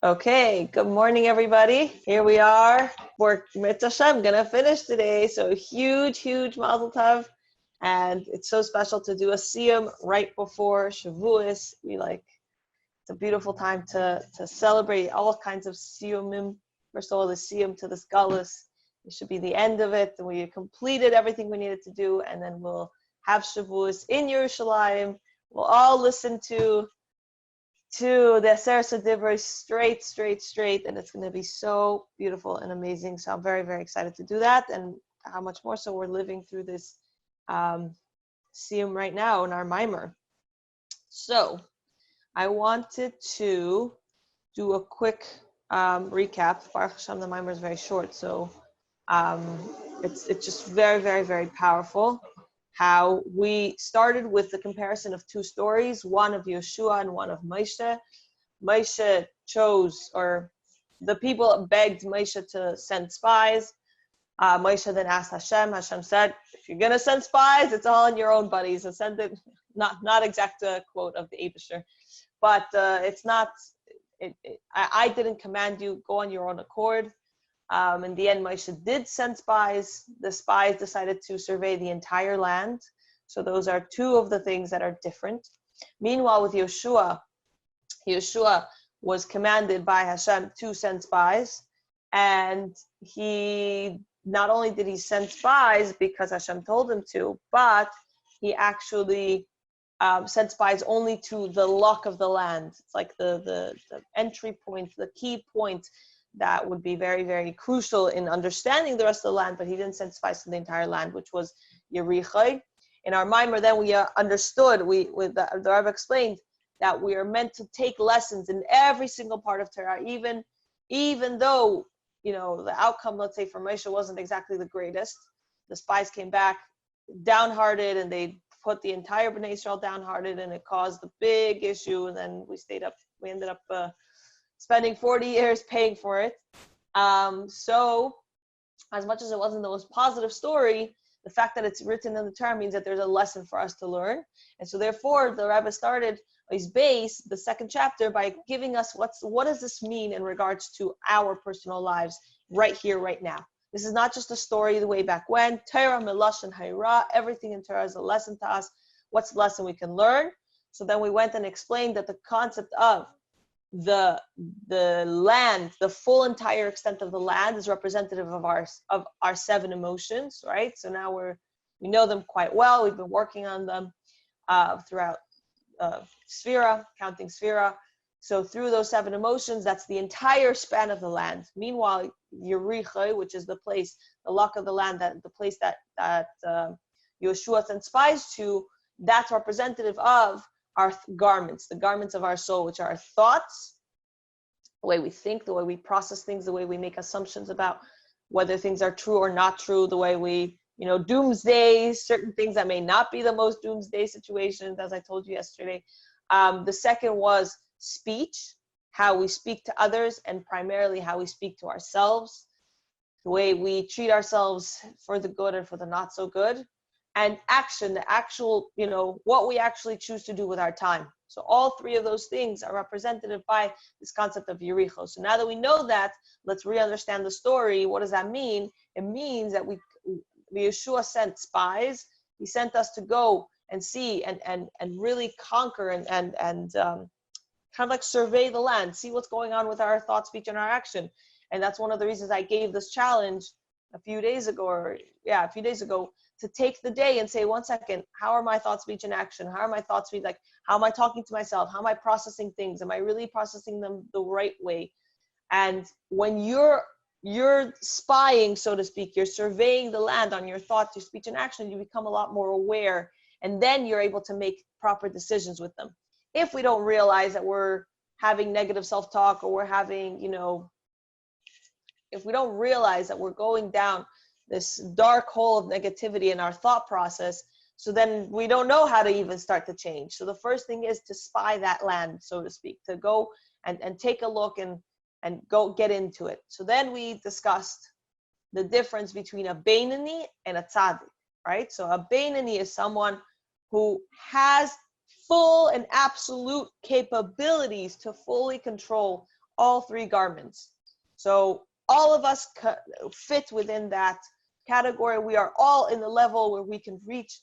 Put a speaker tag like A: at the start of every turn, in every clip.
A: Okay, good morning, everybody. Here we are. We're Hashem gonna finish today. So huge Mazel Tov, and it's so special to do a siyum right before Shavuos. It's a beautiful time to celebrate all kinds of siyumim. First of all, the siyum to this galus. It should be the end of it, and we completed everything we needed to do, and then we'll have Shavuos in Yerushalayim. We'll all listen to the Aseret Divrei straight, and it's going to be so beautiful and amazing. So I'm very excited to do that, and how much more so we're living through this siyum right now in our Maamer. So I wanted to do a quick recap. Baruch Hashem, the Maamer is very short, so it's just very powerful. How we started with the comparison of two stories, one of Yeshua and one of Moshe. Moshe chose, or the people begged Moshe to send spies. Moshe then asked Hashem. Hashem said, if you're going to send spies, it's all on your own, buddies. So send it, not exact quote of the Abisher, but it's not, I didn't command you, go on your own accord. In the end, Moshe did send spies. The spies decided to survey the entire land. So those are two of the things that are different. Meanwhile, with Yeshua was commanded by Hashem to send spies. And he, not only did he send spies because Hashem told him to, but he actually sent spies only to the luck of the land. It's like the entry point, the key point that would be very crucial in understanding the rest of the land, but he didn't send spies to the entire land, which was Yericho. In our Maamer, then we understood, the Rebbe explained that we are meant to take lessons in every single part of Torah, even though, the outcome, let's say, for Moshe wasn't exactly the greatest. The spies came back downhearted, and they put the entire Bnei Israel downhearted, and it caused a big issue, and then we ended up spending 40 years paying for it. So as much as it wasn't the most positive story, the fact that it's written in the Torah means that there's a lesson for us to learn. And so therefore, the Rebbe started his base, the second chapter, by giving us what does this mean in regards to our personal lives right here, right now. This is not just a story the way back when. Torah, Milash, and Hayra, everything in Torah is a lesson to us. What's the lesson we can learn? So then we went and explained that the concept of the land, the full entire extent of the land, is representative of our seven emotions, right? So now we know them quite well. We've been working on them throughout Sphira, counting Sphira. So through those seven emotions, that's the entire span of the land. Meanwhile, Yericho, which is the place, the luck of the land, the place that Yeshua sent spies to, that's representative of our garments, the garments of our soul, which are our thoughts, the way we think, the way we process things, the way we make assumptions about whether things are true or not true, the way we, doomsday, certain things that may not be the most doomsday situations, as I told you yesterday. The second was speech, how we speak to others, and primarily how we speak to ourselves, the way we treat ourselves for the good and for the not so good. And action, the actual, what we actually choose to do with our time. So all three of those things are representative by this concept of Yericho. So now that we know that, let's re-understand the story. What does that mean? It means that Yeshua sent spies. He sent us to go and see and really conquer and kind of like survey the land, see what's going on with our thought, speech, and our action. And that's one of the reasons I gave this challenge a few days ago, to take the day and say, 1 second, how are my thoughts, speech, and action? How are my thoughts, speech, how am I talking to myself? How am I processing things? Am I really processing them the right way? And when you're spying, so to speak, you're surveying the land on your thoughts, your speech, and action, you become a lot more aware, and then you're able to make proper decisions with them. If we don't realize that we're having negative self-talk, or we're having, if we don't realize that we're going down this dark hole of negativity in our thought process, so then we don't know how to even start to change. So the first thing is to spy that land, so to speak, to go and take a look and go get into it. So then we discussed the difference between a Beinani and a Tzaddik, right? So a Beinani is someone who has full and absolute capabilities to fully control all three garments. So all of us fit within that category. We are all in the level where we can reach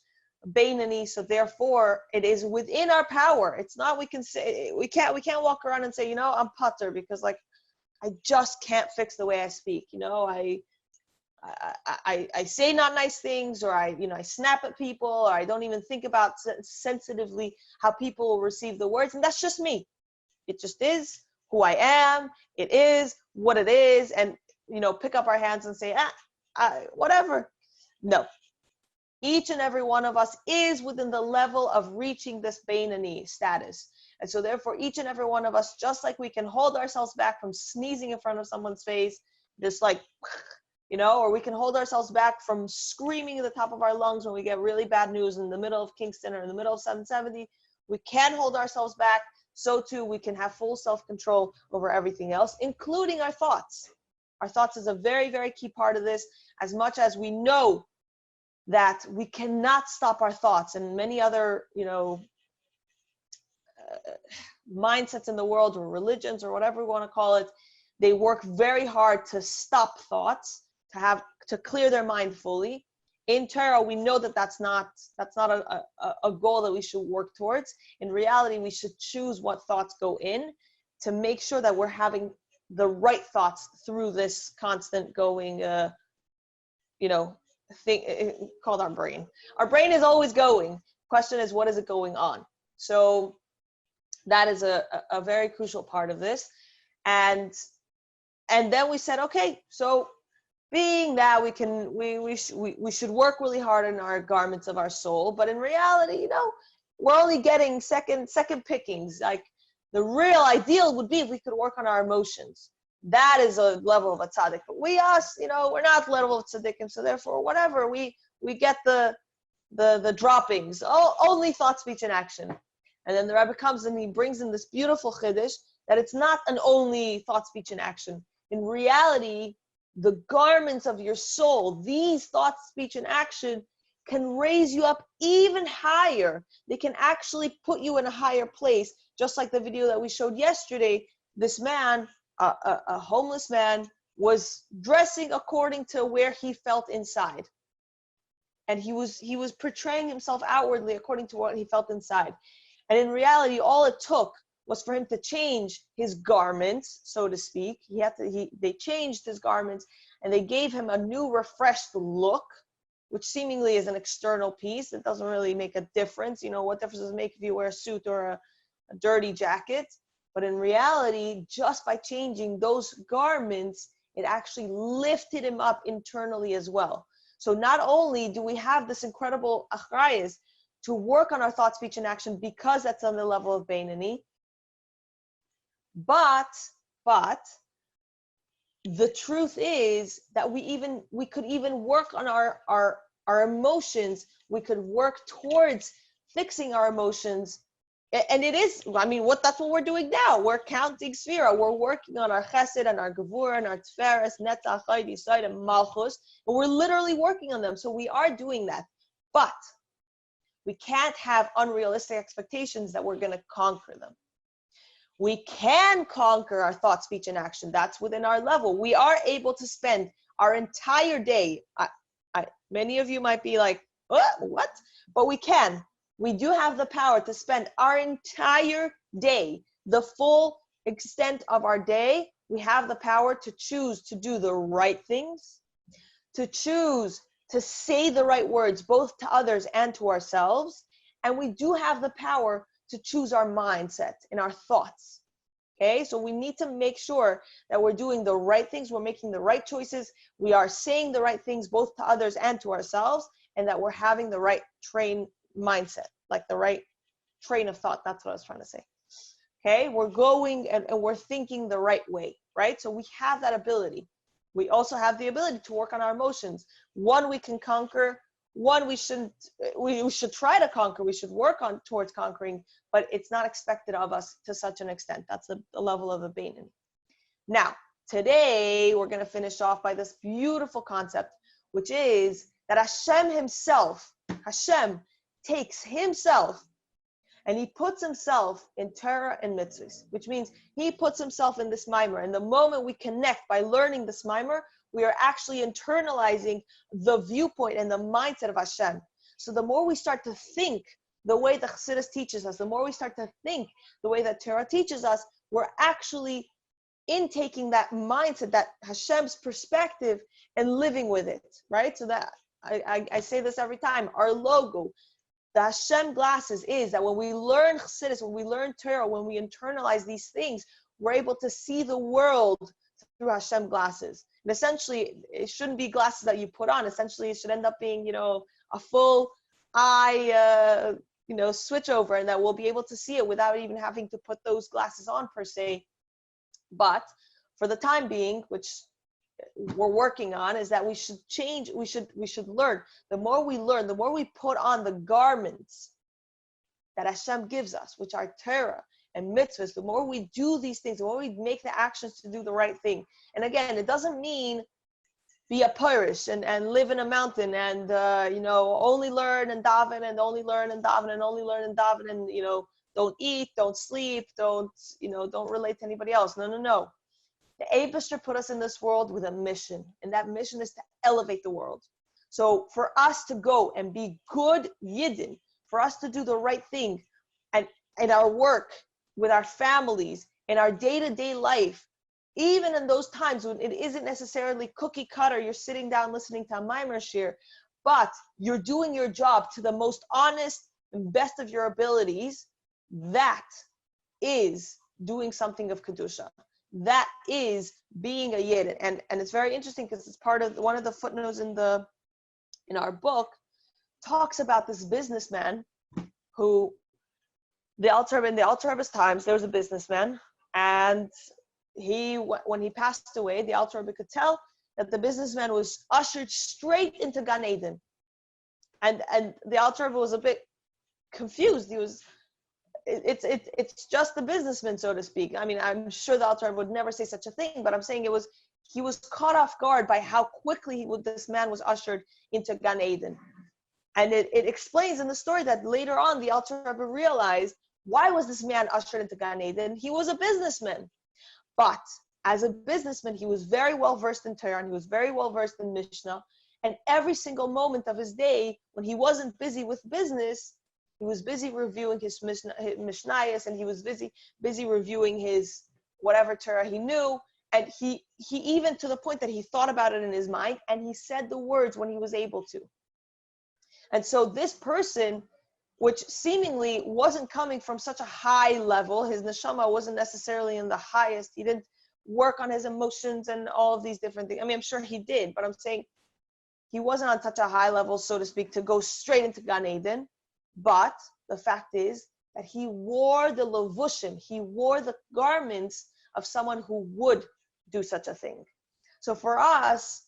A: Beinani, so therefore it is within our power. It's not we can't walk around and say, I'm putter because like I just can't fix the way I speak. I say not nice things, or I snap at people, or I don't even think about sensitively how people will receive the words, and that's just me. It just is who I am. It is what it is, and pick up our hands and say, whatever. No. Each and every one of us is within the level of reaching this Beinani status. And so therefore, each and every one of us, just like we can hold ourselves back from sneezing in front of someone's face, just like, or we can hold ourselves back from screaming at the top of our lungs when we get really bad news in the middle of Kingston or in the middle of 770. We can hold ourselves back. So too, we can have full self-control over everything else, including our thoughts. Our thoughts is a very, very key part of this, as much as we know that we cannot stop our thoughts, and many other, mindsets in the world, or religions, or whatever we want to call it, they work very hard to stop thoughts, to clear their mind fully. In Torah, we know that that's not a goal that we should work towards. In reality, we should choose what thoughts go in to make sure that we're having the right thoughts through this constant going, thing called our brain. Our brain is always going. Question is, what is it going on? So that is a very crucial part of this. And then we said, okay, so being that we should work really hard in our garments of our soul, but in reality, we're only getting second pickings. Like the real ideal would be if we could work on our emotions. That is a level of a tzaddik. But we're not level of tzaddik, and so therefore, whatever, we get the droppings. Only thought, speech, and action. And then the Rebbe comes and he brings in this beautiful chiddush that it's not an only thought, speech, and action. In reality, the garments of your soul, these thoughts, speech, and action, can raise you up even higher. They can actually put you in a higher place. Just like the video that we showed yesterday, this man, a homeless man, was dressing according to where he felt inside. And he was portraying himself outwardly according to what he felt inside. And in reality, all it took was for him to change his garments, so to speak. They changed his garments, and they gave him a new, refreshed look, which seemingly is an external piece. It doesn't really make a difference. What difference does it make if you wear a suit or a dirty jacket? But in reality, just by changing those garments, it actually lifted him up internally as well. So not only do we have this incredible achrayus to work on our thought, speech, and action, because that's on the level of Beinani, but the truth is that we could even work on our emotions. We could work towards fixing our emotions. And it is, that's what we're doing now. We're counting Sphira. We're working on our Chesed and our Gevurah and our Tiferes, Netzach, Chod, Yesod, and Malchus. And we're literally working on them. So we are doing that. But we can't have unrealistic expectations that we're going to conquer them. We can conquer our thought, speech, and action. That's within our level. We are able to spend our entire day. Many of you might be like, what? But we can. We do have the power to spend our entire day, the full extent of our day. We have the power to choose to do the right things, to choose to say the right words, both to others and to ourselves. And we do have the power to choose our mindset and our thoughts. Okay, so we need to make sure that we're doing the right things, we're making the right choices, we are saying the right things both to others and to ourselves, and that we're having the right mindset, like the right train of thought. That's what I was trying to say. Okay, we're going and we're thinking the right way, right? So we have that ability. We also have the ability to work on our emotions. One we can conquer, one we should try to conquer, we should work on towards conquering, but it's not expected of us to such an extent. That's the level of a Beinani. Now, today we're going to finish off by this beautiful concept, which is that Hashem takes himself And he puts himself in Torah and mitzvahs, which means he puts himself in this Maamer. And the moment we connect by learning this Maamer, we are actually internalizing the viewpoint and the mindset of Hashem. So the more we start to think the way the Chassidus teaches us, the more we start to think the way that Torah teaches us, we're actually intaking that mindset, that Hashem's perspective, and living with it, right? So that I say this every time, our logo, the Hashem glasses, is that when we learn Chassidus, when we learn Torah, when we internalize these things, we're able to see the world through Hashem glasses. And essentially, it shouldn't be glasses that you put on. Essentially, it should end up being, a full eye, switch over, and that we'll be able to see it without even having to put those glasses on per se. But for the time being, which we're working on, is that we should change. We should learn. The more we learn, the more we put on the garments that Hashem gives us, which are Torah and mitzvahs, the more we do these things, the more we make the actions to do the right thing. And again, it doesn't mean be a parish and live in a mountain and only learn and daven and only learn and daven and only learn and daven and don't eat, don't sleep, don't relate to anybody else. No. The Eibusher put us in this world with a mission, and that mission is to elevate the world. So for us to go and be good Yidden, for us to do the right thing, and in our work, with our families, in our day-to-day life, even in those times when it isn't necessarily cookie cutter, you're sitting down listening to a Maamer Shiur, but you're doing your job to the most honest and best of your abilities, that is doing something of Kedusha. That is being a Yid. And it's very interesting because it's part of one of the footnotes in our book talks about this businessman who, in the Alter Rebbe's times, there was a businessman, and when he passed away, the Alter Rebbe could tell that the businessman was ushered straight into Gan Eden. And the Alter Rebbe was a bit confused. It's just the businessman, so to speak. I mean, I'm sure the Alter Rebbe would never say such a thing, but I'm saying he was caught off guard by how quickly this man was ushered into Gan Eden. And it explains in the story that later on the Alter Rebbe realized, why was this man ushered into Gan Eden? He was a businessman. But as a businessman, he was very well versed in Torah, and he was very well versed in Mishnah. And every single moment of his day, when he wasn't busy with business, he was busy reviewing his Mishnayos, and he was busy reviewing his whatever Torah he knew. And he even, to the point that he thought about it in his mind, and he said the words when he was able to. And so this person, which seemingly wasn't coming from such a high level, his neshama wasn't necessarily in the highest, he didn't work on his emotions and all of these different things. I mean, I'm sure he did, but I'm saying he wasn't on such a high level, so to speak, to go straight into Gan Eden. But the fact is that he wore the levushim, he wore the garments of someone who would do such a thing. So for us,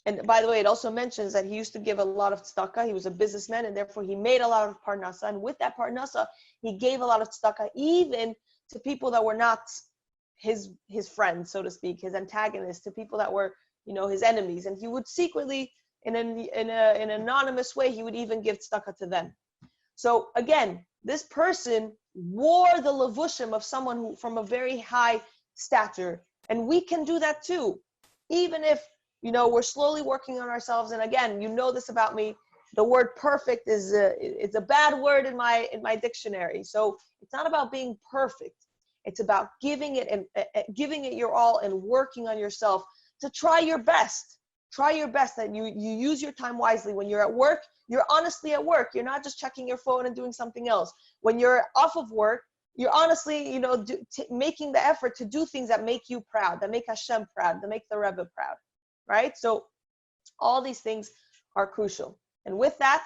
A: and by the way, it also mentions that he used to give a lot of tzedakah. He was a businessman, and therefore he made a lot of parnasa. And with that parnasa, he gave a lot of tzedakah, even to people that were not his friends, so to speak, his antagonists, to people that were, his enemies. And he would secretly, in an anonymous way, he would even give tzedakah to them. So again, this person wore the levushim of someone who from a very high stature, and we can do that too, even if we're slowly working on ourselves. And again, this about me, the word perfect is it's a bad word in my dictionary. So it's not about being perfect. It's about giving it your all and working on yourself to try your best. Try your best, that you use your time wisely. When you're at work, you're honestly at work. You're not just checking your phone and doing something else. When you're off of work, you're honestly, making the effort to do things that make you proud, that make Hashem proud, that make the Rebbe proud. Right? So all these things are crucial. And with that,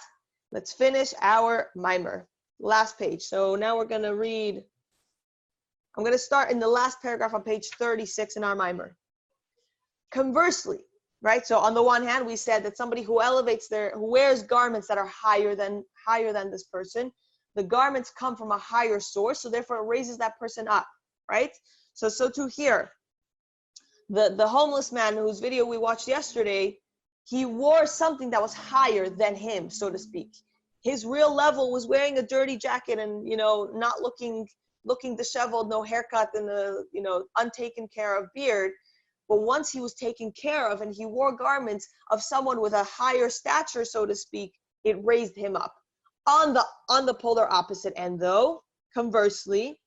A: let's finish our Maamer. Last page. So now we're going to read, I'm going to start in the last paragraph on page 36 in our Maamer. Conversely, right? So on the one hand, we said that somebody who who wears garments that are higher than this person, the garments come from a higher source, so therefore it raises that person up, right? So too here. The homeless man whose video we watched yesterday, he wore something that was higher than him, so to speak. his real level was wearing a dirty jacket and, not looking disheveled, no haircut, and untaken care of beard. But once he was taken care of and he wore garments of someone with a higher stature, so to speak, it raised him up. On the polar opposite end, though, conversely,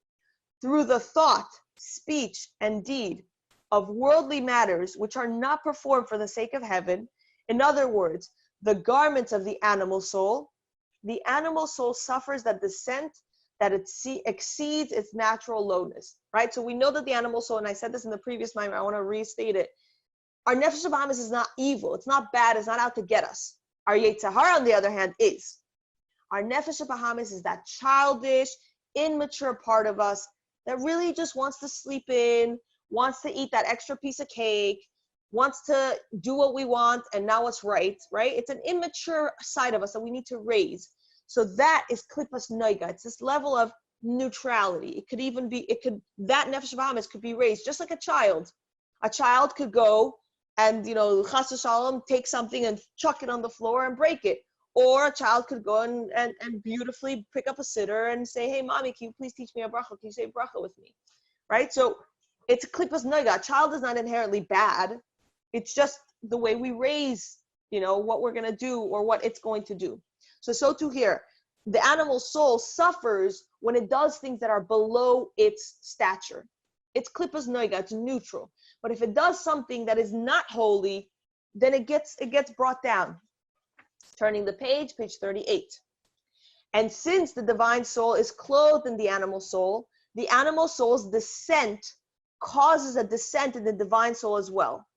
A: through the thought, speech, and deed of worldly matters which are not performed for the sake of heaven, in other words, the garments of the animal soul suffers that descent that it exceeds its natural lowness, right? So we know that the animal soul, and I said this in the previous Maamer, I want to restate it. Our nefesh habahamis is not evil. It's not bad. It's not out to get us. Our yetzer hara, on the other hand, is. Our nefesh habahamis is that childish, immature part of us that really just wants to sleep in, wants to eat that extra piece of cake, wants to do what we want and now what's right? It's an immature side of us that we need to raise. So that is klipas noiga. It's this level of neutrality. It could even be, that nefesh habahamis could be raised just like a child. A child could go and, chas v'shalom, take something and chuck it on the floor and break it. Or a child could go and beautifully pick up a sitter and say, hey, mommy, can you please teach me a bracha? Can you say bracha with me? Right? So it's a klipas noiga. A child is not inherently bad. It's just the way we raise, what we're going to do or what it's going to do. So too here, the animal soul suffers when it does things that are below its stature. It's klipas noiga, it's neutral. But if it does something that is not holy, then it gets brought down. Turning the page 38. And since the divine soul is clothed in the animal soul's descent causes a descent in the divine soul as well.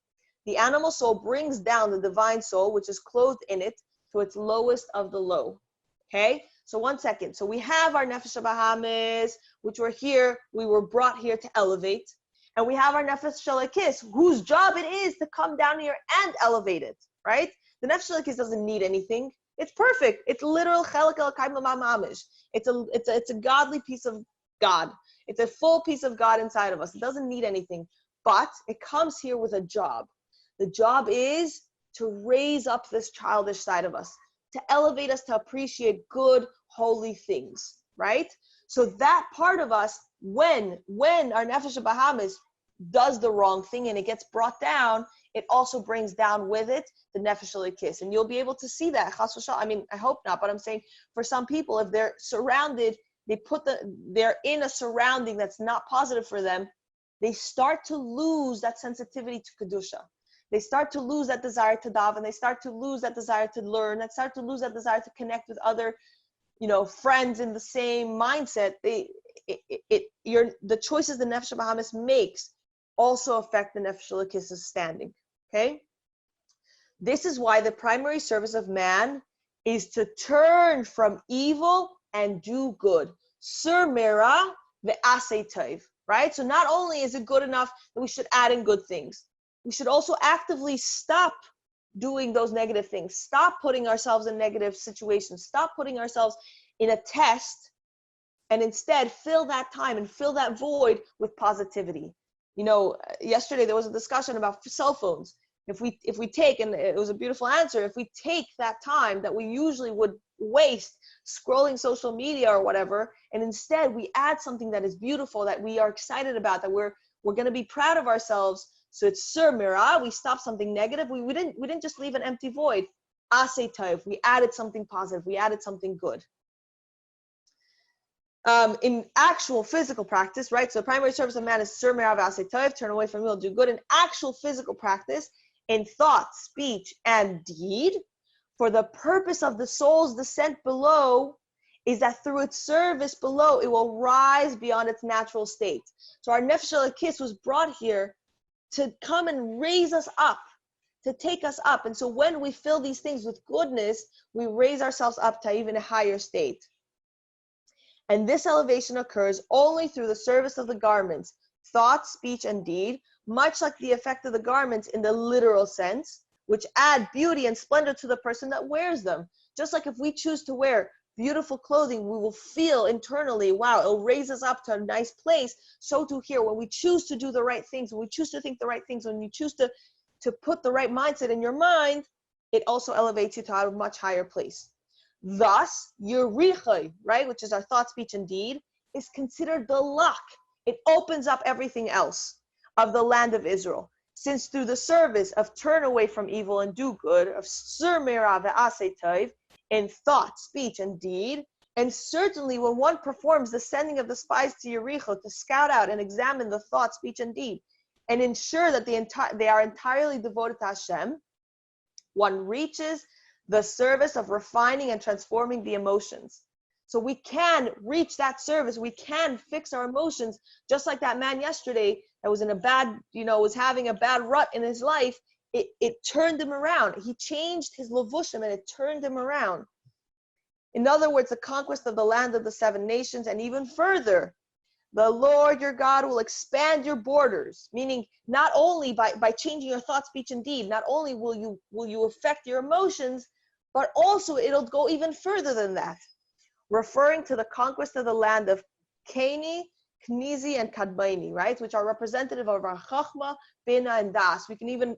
A: The animal soul brings down the divine soul, which is clothed in it, to its lowest of the low. Okay? So 1 second. So we have our nefesh habahamis, which we were brought here to elevate. And we have our nefesh shalakis, whose job it is to come down here and elevate it, right? The nefesh shalakis doesn't need anything. It's perfect. It's literal chelek elokay mamish. It's a godly piece of God. It's a full piece of God inside of us. It doesn't need anything. But it comes here with a job. The job is to raise up this childish side of us, to elevate us to appreciate good, holy things, right? So that part of us, when our nefesh habahamis does the wrong thing and it gets brought down, it also brings down with it the nefesh shalakis. And you'll be able to see that. I mean, I hope not, but I'm saying for some people, if they're surrounded, they're in a surrounding that's not positive for them, they start to lose that sensitivity to kedusha. They start to lose that desire to daven. They start to lose that desire to learn. They start to lose that desire to connect with other, friends in the same mindset. The choices the nefesh habahamis makes also affect the nefesh shalakis' standing. Okay? This is why the primary service of man is to turn from evil and do good. Sur mera ve'aseh tov. Right? So not only is it good enough that we should add in good things, we should also actively stop doing those negative things. Stop putting ourselves in negative situations. Stop putting ourselves in a test and instead fill that time and fill that void with positivity. Yesterday there was a discussion about cell phones. If we take, and it was a beautiful answer, if we take that time that we usually would waste scrolling social media or whatever, and instead we add something that is beautiful, that we are excited about, that we're going to be proud of ourselves. So it's sur mira, we stopped something negative. We didn't just leave an empty void. Aseh tov, we added something positive. We added something good. In actual physical practice, right? So the primary service of man is sur mira v'aseh tov, turn away from evil, do good. In actual physical practice, in thought, speech, and deed, for the purpose of the soul's descent below, is that through its service below, it will rise beyond its natural state. So our nefesh shalakis was brought here to come and raise us up, to take us up. And so when we fill these things with goodness, we raise ourselves up to even a higher state. And this elevation occurs only through the service of the garments, thought, speech, and deed, much like the effect of the garments in the literal sense, which add beauty and splendor to the person that wears them. Just like if we choose to wear beautiful clothing, we will feel internally, wow, it'll raise us up to a nice place. So too here, when we choose to do the right things, when we choose to think the right things, when you choose to put the right mindset in your mind, it also elevates you to a much higher place. Thus, Yerichai, right, which is our thought, speech, and deed, is considered the lock. It opens up everything else of the land of Israel. Since through the service of turn away from evil and do good, of Sur Mira ve'aseh tov, in thought, speech, and deed, and certainly when one performs the sending of the spies to Yericho to scout out and examine the thought, speech, and deed, and ensure that they are entirely devoted to Hashem, one reaches the service of refining and transforming the emotions. So we can reach that service. We can fix our emotions, just like that man yesterday that was in a bad, was having a bad rut in his life. It turned him around. He changed his levushim and it turned him around. In other words, the conquest of the land of the 7 nations, and even further, the Lord your God will expand your borders, meaning not only by changing your thought, speech, and deed, not only will you affect your emotions, but also it'll go even further than that, referring to the conquest of the land of Keni, Knizi, and Kadmaini, right, which are representative of our Chachma, Bina, and Das. We can even,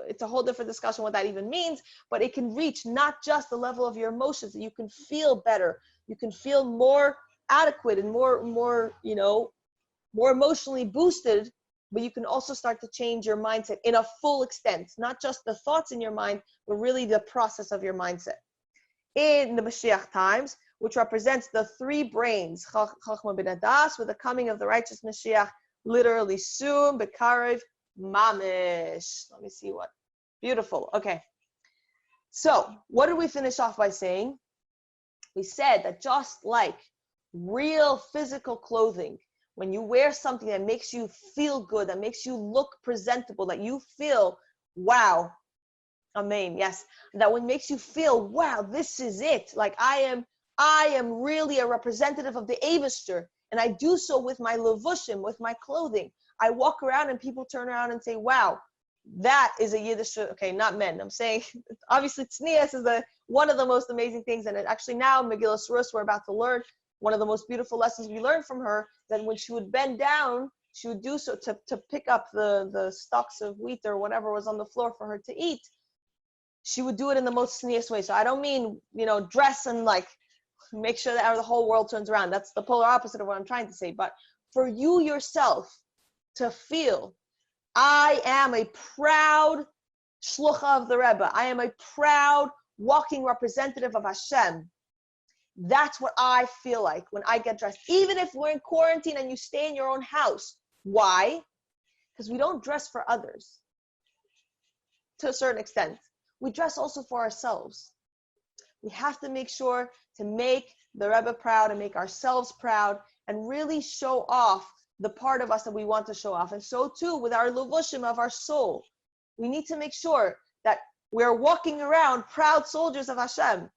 A: it's a whole different discussion what that even means, but it can reach not just the level of your emotions, that you can feel better, you can feel more adequate and more emotionally boosted, but you can also start to change your mindset in a full extent, not just the thoughts in your mind, but really the process of your mindset. In the Mashiach times, which represents the 3 brains, Chachma bin Das, with the coming of the righteous Mashiach, literally soon, Bekarev, Mamish. Let me see what. Beautiful. Okay. So, what did we finish off by saying? We said that just like real physical clothing, when you wear something that makes you feel good, that makes you look presentable, that you feel, wow, amen, yes, that one makes you feel, wow, this is it. Like I am really a representative of the Eibishter, and I do so with my levushim, with my clothing. I walk around and people turn around and say, wow, that is a Yiddish, okay, not men. I'm saying, obviously, tznius is one of the most amazing things, and actually now, Megillas Rus, we're about to learn one of the most beautiful lessons we learned from her, that when she would bend down, she would do so to pick up the stalks of wheat or whatever was on the floor for her to eat. She would do it in the most tznius way. So I don't mean, dress and like make sure that the whole world turns around. That's the polar opposite of what I'm trying to say. But for you yourself to feel, I am a proud shlucha of the Rebbe. I am a proud walking representative of Hashem. That's what I feel like when I get dressed. Even if we're in quarantine and you stay in your own house. Why? Because we don't dress for others. To a certain extent. We dress also for ourselves. We have to make sure to make the Rebbe proud and make ourselves proud and really show off the part of us that we want to show off. And so too with our levushim of our soul. We need to make sure that we're walking around proud soldiers of Hashem.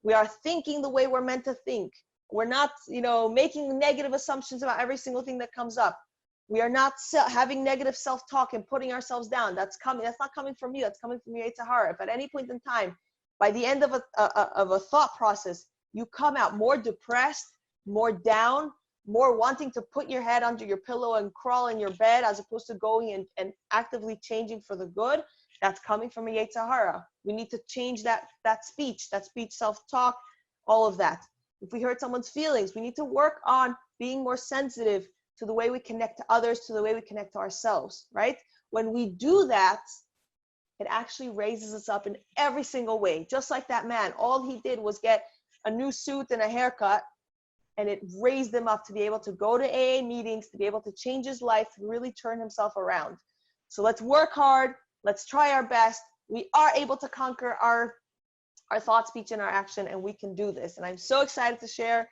A: We are thinking the way we're meant to think. We're not, making negative assumptions about every single thing that comes up. We are not having negative self-talk and putting ourselves down. That's not coming from you. That's coming from your Yetzer Hara. If at any point in time, by the end of a thought process, you come out more depressed, more down, more wanting to put your head under your pillow and crawl in your bed as opposed to going and actively changing for the good, that's coming from a Yetzer Hara. We need to change that speech, self-talk, all of that. If we hurt someone's feelings, we need to work on being more sensitive to the way we connect to others, to the way we connect to ourselves, right? When we do that, it actually raises us up in every single way. Just like that man, all he did was get a new suit and a haircut, and it raised him up to be able to go to AA meetings, to be able to change his life, to really turn himself around. So let's work hard. Let's try our best. We are able to conquer our thought, speech, and our action, and we can do this. And I'm so excited to share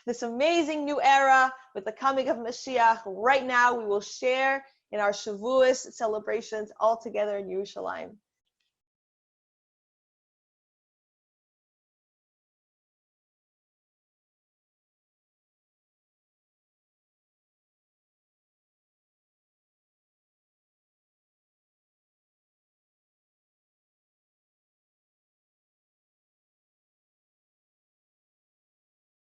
A: this amazing new era with the coming of Mashiach. Right now, we will share in our Shavuos celebrations all together in Yerushalayim.